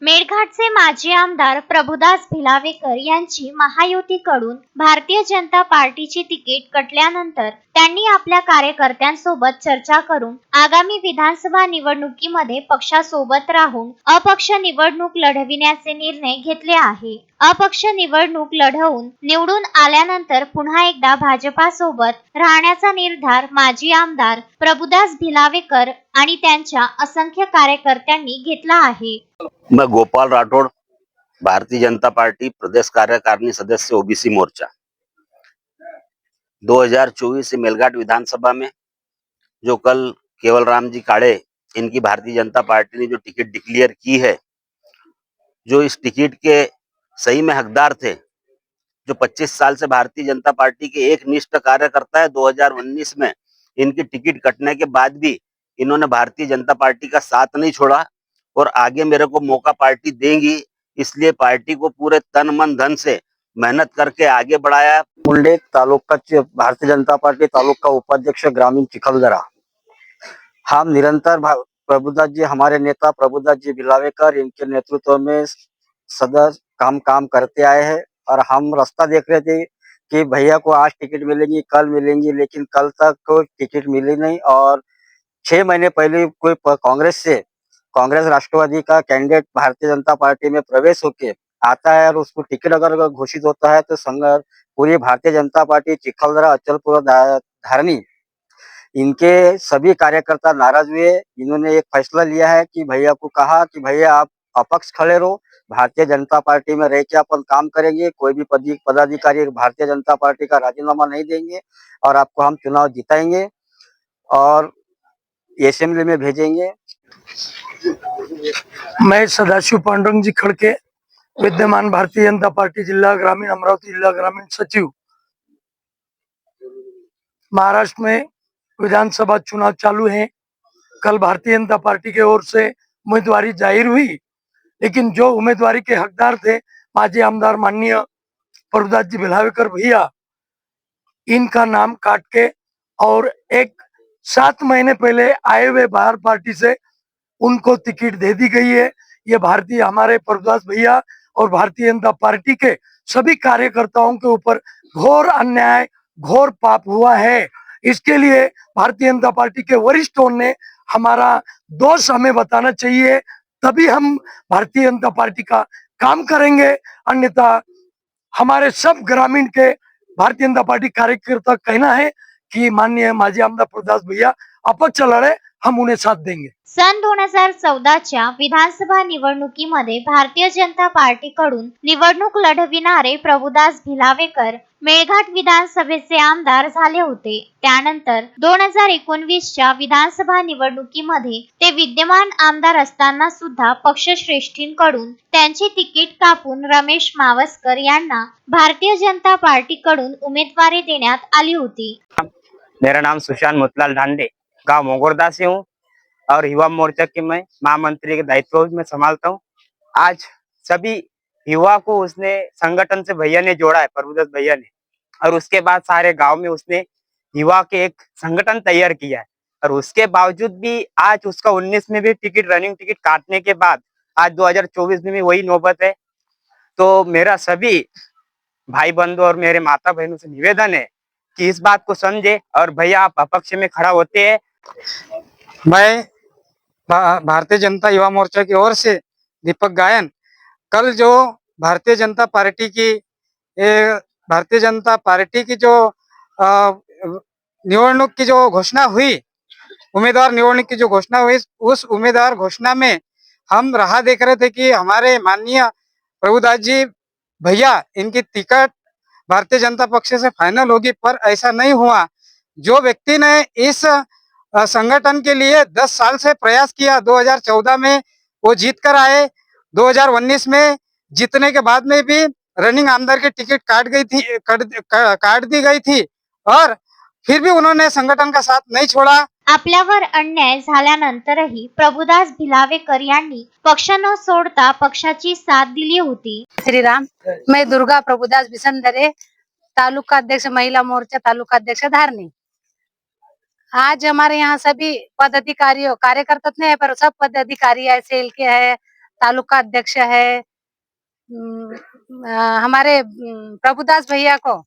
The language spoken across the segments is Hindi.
मेळघाटचे माजी आमदार प्रभुदास भिलावेकर यांची महायुतीकडून भारतीय जनता पार्टीची तिकीट कटल्यानंतर त्यांनी आपल्या कार्यकर्त्यांसोबत चर्चा करून आगामी विधानसभा निवडणुकीमध्ये पक्षासोबत राहून अपक्ष निवडणूक लढविण्याचे निर्णय घेतले आहे. अपक्ष निवडणूक लढवून निवडून आल्यानंतर पुन्हा एकदा भाजपासोबत राहण्याचा निर्धार माजी आमदार प्रभुदास भिलावेकर आणि त्यांच्या असंख्य कार्यकर्त्यांनी घेतला आहे. मैं गोपाल राठौड़, भारतीय जनता पार्टी प्रदेश कार्यकारिणी सदस्य ओबीसी मोर्चा। 2024 मेलघाट विधानसभा में जो कल केवल राम जी काड़े इनकी भारतीय जनता पार्टी ने जो टिकट डिक्लेयर की है, जो इस टिकट के सही में हकदार थे, जो 25 साल से भारतीय जनता पार्टी के एक निष्ठ कार्यकर्ता है, 2019 में इनकी टिकट कटने के बाद भी इन्होंने भारतीय जनता पार्टी का साथ नहीं छोड़ा और आगे मेरे को मौका पार्टी देंगी, इसलिए पार्टी को पूरे तन मन धन से मेहनत करके आगे बढ़ाया। मुंडे तालुका भारतीय जनता पार्टी तालुका उपाध्यक्ष ग्रामीण चिखलदरा। हम निरंतर प्रभुदास जी, हमारे नेता प्रभुदास जी भिलावेकर, इनके नेतृत्व में सदा काम करते आए हैं और हम रास्ता देख रहे थे कि भैया को आज टिकट मिलेगी, कल मिलेंगी, लेकिन कल तक कोई टिकट मिली नहीं। और 6 महीने पहले कोई कांग्रेस राष्ट्रवादी का कैंडिडेट भारतीय जनता पार्टी में प्रवेश होके आता है और उसको टिकट अगर घोषित होता है तो पूरी भारतीय जनता पार्टी चिखलदरा, अचलपुर, धारनी, इनके सभी कार्यकर्ता नाराज हुए। इन्होंने एक फैसला लिया है कि भैया को कहा कि भैया आप अपक्ष खड़े रहो, भारतीय जनता पार्टी में रह के अपन काम करेंगे, कोई भी पदाधिकारी भारतीय जनता पार्टी का राजीनामा नहीं देंगे और आपको हम चुनाव जिताएंगे और असेंबली में भेजेंगे। मैं सदाशिव पांडुरंग जी खड़के, विद्यमान भारतीय जनता पार्टी जिला ग्रामीण अमरावती जिला ग्रामीण सचिव। महाराष्ट्र में विधानसभा चुनाव चालू है। कल भारतीय जनता पार्टी की ओर से उम्मीदवारी जाहिर हुई, लेकिन जो उम्मीदवारी के हकदार थे माजी आमदार माननीय प्रभुदास जी भिलावेकर भैया, इनका नाम काट के और एक 7 महीने पहले आए हुए बाहर पार्टी से उनको टिकट दे दी गई है। ये भारतीय हमारे प्रभुदास भैया और भारतीय जनता पार्टी के सभी कार्यकर्ताओं के ऊपर घोर अन्याय, घोर पाप हुआ है। इसके लिए भारतीय जनता पार्टी के वरिष्ठों ने हमारा दोष हमें बताना चाहिए, तभी हम भारतीय जनता पार्टी का काम करेंगे। अन्यथा हमारे सब ग्रामीण के भारतीय जनता पार्टी कार्यकर्ता कहना है कि माननीय माजी आमदार प्रभुदास भैया अपक्ष लढे, हम उन्हें साथ देंगे। सन 2014च्या विधानसभा निवडणुकीमध्ये भारतीय जनता पार्टीकडून निवडणूक लढविणारे प्रभुदास भिलावेकर मेळघाट विधानसभेचे आमदार झाले होते। त्यानंतर 2019च्या विधानसभा निवडणुकीमध्ये ते विद्यमान आमदार असताना सुद्धा पक्षश्रेष्ठींकडून त्यांची तिकीट कापून रमेश मावसकर यांना भारतीय जनता पार्टीकडून उमेदवारी देण्यात आली होती। मेरा नाम सुशांत मोतीलाल ढांडे, गांव मोगरदा से हूँ और युवा मोर्चा के मैं महामंत्री के दायित्व में संभालता हूँ। आज सभी युवा को उसने संगठन से भैया ने जोड़ा है, प्रभुदास भैया ने, और उसके बाद सारे गांव में उसने युवा के एक संगठन तैयार किया है। और उसके बावजूद भी आज उसका 19 में भी रनिंग टिकट काटने के बाद आज 2024 में भी वही नौबत है। तो मेरा सभी भाई बंधु और मेरे माता बहनों से निवेदन है कि इस बात को समझे और भैया आप अपक्ष में खड़ा होते हैं। मैं भारतीय जनता युवा मोर्चा की ओर से दीपक गायन, कल जो भारतीय जनता पार्टी की जो निवडणूक की जो घोषणा हुई, उम्मीदवार निवडणूक की जो घोषणा हुई, उस उम्मीदवार घोषणा में हम राह देख रहे थे कि हमारे माननीय प्रभुदास जी भैया इनकी टिकट भारतीय जनता पक्ष से फाइनल होगी, पर ऐसा नहीं हुआ। जो व्यक्ति ने इस संगठन के लिए 10 साल से प्रयास किया, 2014 में वो जीत कर आए, 2019 में जीतने के बाद में भी रनिंग आमदार की टिकट काट दी गई थी और फिर भी उन्होंने संगठन का साथ नहीं छोड़ा। आपल्यावर अन्याय झाल्यानंतरही प्रभुदास भिलावेकर यांनी पक्ष न सोडता पक्षाची साथ दिली होती। श्री राम, मैं दुर्गा प्रभुदास बिसंदरे, तालुका अध्यक्ष महिला मोर्चा, तालुका अध्यक्ष धारनी। आज हमारे यहाँ सभी पदाधिकारियों, कार्यकर्ता नहीं है पर सब पदाधिकारी है, सेल के है, तालुका अध्यक्ष है, हमारे प्रभुदास भैया को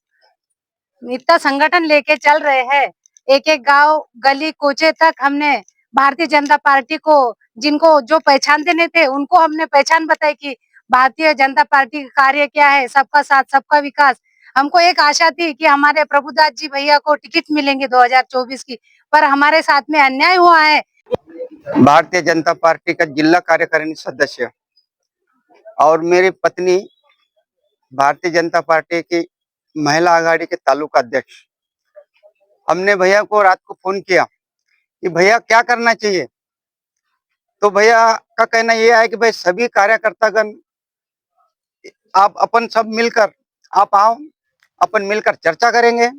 इतना संगठन लेके चल रहे हैं। एक एक गांव गली कोचे तक हमने भारतीय जनता पार्टी को, जिनको जो पहचानते नहीं थे उनको हमने पहचान बताई कि भारतीय जनता पार्टी का कार्य क्या है, सबका साथ सबका विकास। हमको एक आशा थी कि हमारे प्रभुदास जी भैया को टिकट मिलेंगे 2024 की, पर हमारे साथ में अन्याय हुआ है। भारतीय जनता पार्टी का जिला कार्यकारिणी सदस्य और मेरी पत्नी भारतीय जनता पार्टी की महिला आघाड़ी के तालुका अध्यक्ष। हमने भैया को रात को फोन किया कि भैया क्या करना चाहिए, तो भैया का कहना यह है कि भाई सभी कार्यकर्तागण आप अपन सब मिलकर आप आओ, अपन मिलकर चर्चा करेंगे।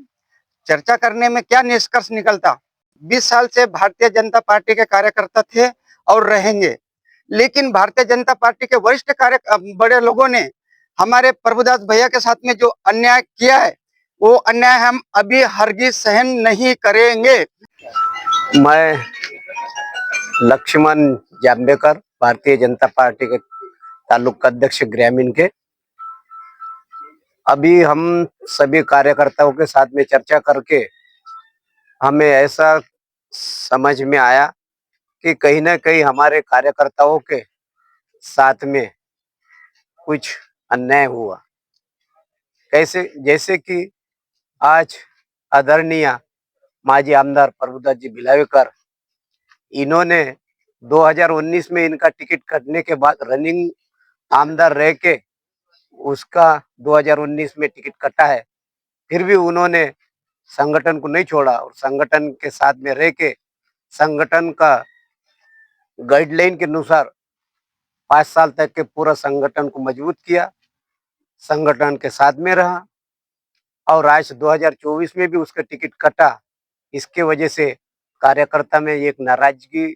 चर्चा करने में क्या निष्कर्ष निकलता। 20 साल से भारतीय जनता पार्टी के कार्यकर्ता थे और रहेंगे, लेकिन भारतीय जनता पार्टी के वरिष्ठ बड़े लोगों ने हमारे प्रभुदास भैया के साथ में जो अन्याय किया है, वो अन्याय हम अभी हरगिज सहन नहीं करेंगे। मैं लक्ष्मण जाम्बेकर, भारतीय जनता पार्टी के तालुका अध्यक्ष ग्रामीण के। अभी हम सभी कार्यकर्ताओं के साथ में चर्चा करके हमें ऐसा समझ में आया कि कहीं ना कहीं हमारे कार्यकर्ताओं के साथ में कुछ अन्याय हुआ। कैसे? जैसे कि आज आदरणीय माजी आमदार प्रभुदास जी भिलावेकर, इन्होंने 2019 में इनका टिकट कटने के बाद रनिंग आमदार रह के उसका 2019 में टिकट कटा है, फिर भी उन्होंने संगठन को नहीं छोड़ा और संगठन के साथ में रह के संगठन का गाइडलाइन के अनुसार 5 साल तक के पूरा संगठन को मजबूत किया, संगठन के साथ में रहा और आज 2024 में भी उसका टिकट कटा। इसके वजह से कार्यकर्ता में एक नाराजगी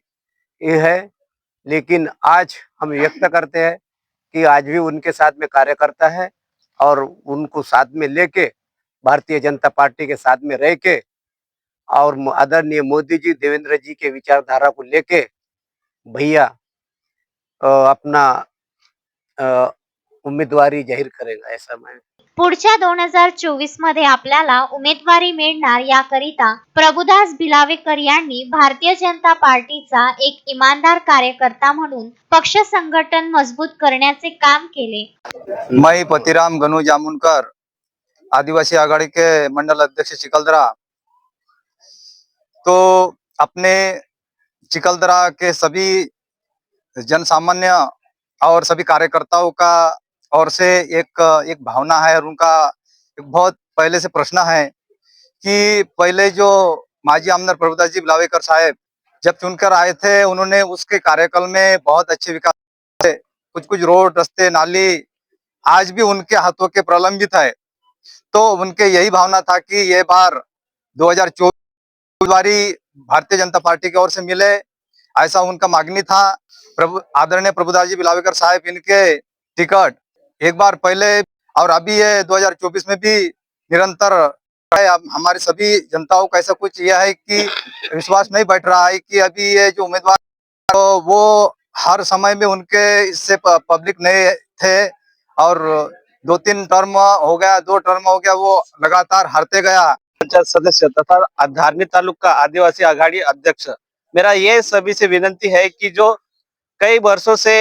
है, लेकिन आज हम व्यक्त करते हैं कि आज भी उनके साथ में कार्यकर्ता है और उनको साथ में लेके भारतीय जनता पार्टी के साथ में रह के और आदरणीय मोदी जी, देवेंद्र जी के विचारधारा को लेके भैया अपना उम्मीदवारी जाहीर करेगा, ऐसा मैं। पुढच्या 2024 मध्ये आपल्याला उमेदवारी मिळणार याकरिता प्रभुदास भिलावेकर यांनी भारतीय जनता पार्टीचा एक इमानदार कार्यकर्ता म्हणून पक्ष संघटन मजबूत करण्याचे काम केले। मैं पतिराम गनू जामुनकर, आदिवासी आघाड़ी के मंडल अध्यक्ष चिकलदरा। तो अपने चिकलदरा के सभी जन सामान्य और सभी कार्यकर्ताओं का ओर से एक भावना है और उनका एक बहुत पहले से प्रश्न है कि पहले जो माजी आमदार प्रभुदास जी भिलावेकर साहब जब चुनकर आए थे, उन्होंने उसके कार्यकाल में बहुत अच्छे विकास, कुछ रोड, रास्ते, नाली आज भी उनके हाथों के प्रलंबित है। तो उनके यही भावना था कि ये बार 2024 भारतीय जनता पार्टी की ओर से मिले, ऐसा उनका मांगनी था। आदरणीय प्रभुदास जी भिलावेकर साहब इनके टिकट एक बार पहले और अभी ये 2024 में भी निरंतर हमारे सभी जनताओं का ऐसा कुछ यह है कि विश्वास नहीं बैठ रहा है कि अभी ये जो उम्मीदवार तो वो हर समय में उनके इससे पब्लिक नहीं थे और 2-3 टर्म हो गया, 2 टर्म हो गया, वो लगातार हारते गया। पंचायत सदस्य तथा धारनी तालुका आदिवासी आघाड़ी अध्यक्ष, मेरा ये सभी से विनंती है कि जो कई वर्षों से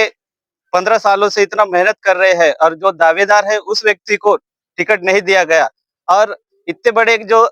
15 सालों से इतना मेहनत कर रहे हैं और जो दावेदार है उस व्यक्ति को टिकट नहीं दिया गया और इतने बड़े जो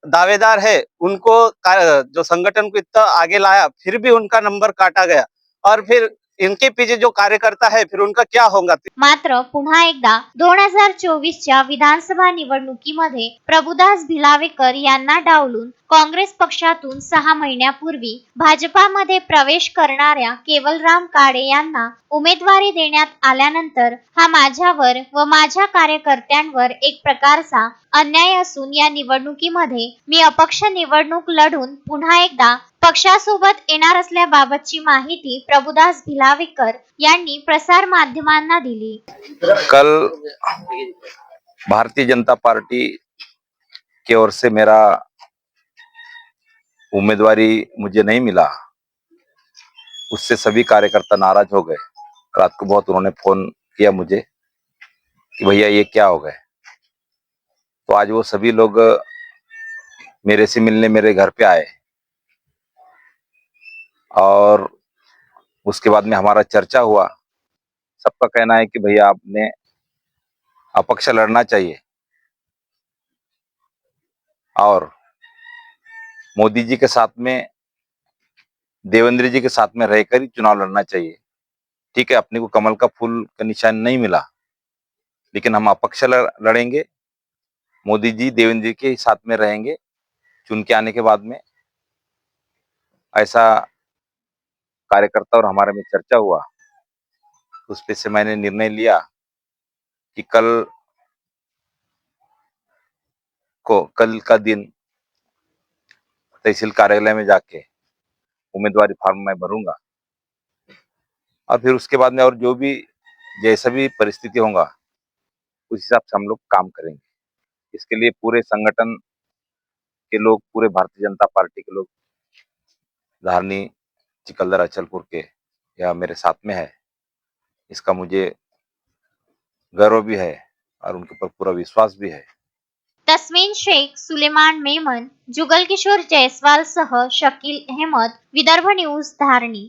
दावेदार है उनको जो संगठन को इतना आगे लाया, फिर भी उनका नंबर काटा गया और फिर इनके पीछे जो कार्यकर्ता है फिर उनका क्या होगा। मात्र पुन्हा एकदा 2024च्या विधानसभा निवडणुकीमध्ये प्रभुदास भिलावेकर यांना डावलून काँग्रेस पक्षातून 6 महिन्यापूर्वी भाजपामध्ये प्रवेश करणाऱ्या केवलराम काळे यांना उमेदवारी देण्यात आल्यानंतर हा माझ्यावर व माझ्या कार्यकर्त्यांवर एक प्रकारचा अन्याय असून या निवडणुकीमध्ये मी अपक्ष निवडणूक लढून पुन्हा एकदा पक्षासोबत येणार असल्याबाबतची माहिती प्रभुदास भिलावेकर यांनी प्रसार माध्यमांना दिली। कल भारतीय जनता पार्टी की ओर से मेरा उम्मीदवारी मुझे नहीं मिला, उससे सभी कार्यकर्ता नाराज हो गए। रात को बहुत उन्होंने फोन किया मुझे कि भैया ये क्या हो गए। तो आज वो सभी लोग मेरे से मिलने मेरे घर पे आए और उसके बाद में हमारा चर्चा हुआ। सबका कहना है कि भैया आपने अपक्ष लड़ना चाहिए और मोदी जी के साथ में, देवेंद्र जी के साथ में रहकर ही चुनाव लड़ना चाहिए। ठीक है, अपने को कमल का फूल का निशान नहीं मिला, लेकिन हम अपक्ष लड़ेंगे, मोदी जी देवेंद्र जी के साथ में रहेंगे। चुन के आने के बाद में ऐसा कार्यकर्ता और हमारे में चर्चा हुआ। उस पे से मैंने निर्णय लिया कि कल का दिन तहसील कार्यालय में जाके उम्मीदवारी फॉर्म मैं भरूंगा और फिर उसके बाद में और जो भी जैसा भी परिस्थिति होगा उस हिसाब से हम लोग काम करेंगे। इसके लिए पूरे संगठन के लोग, पूरे भारतीय जनता पार्टी के लोग धारनी, चिकलदरा, अचलपुर के या मेरे साथ में है। इसका मुझे गर्व भी है और उनके ऊपर पूरा विश्वास भी है। तस्मीन शेख, सुलेमान मेमन, जुगल किशोर जयस्वाल सह शकील अहमद, विदर्भ न्यूज, धारणी।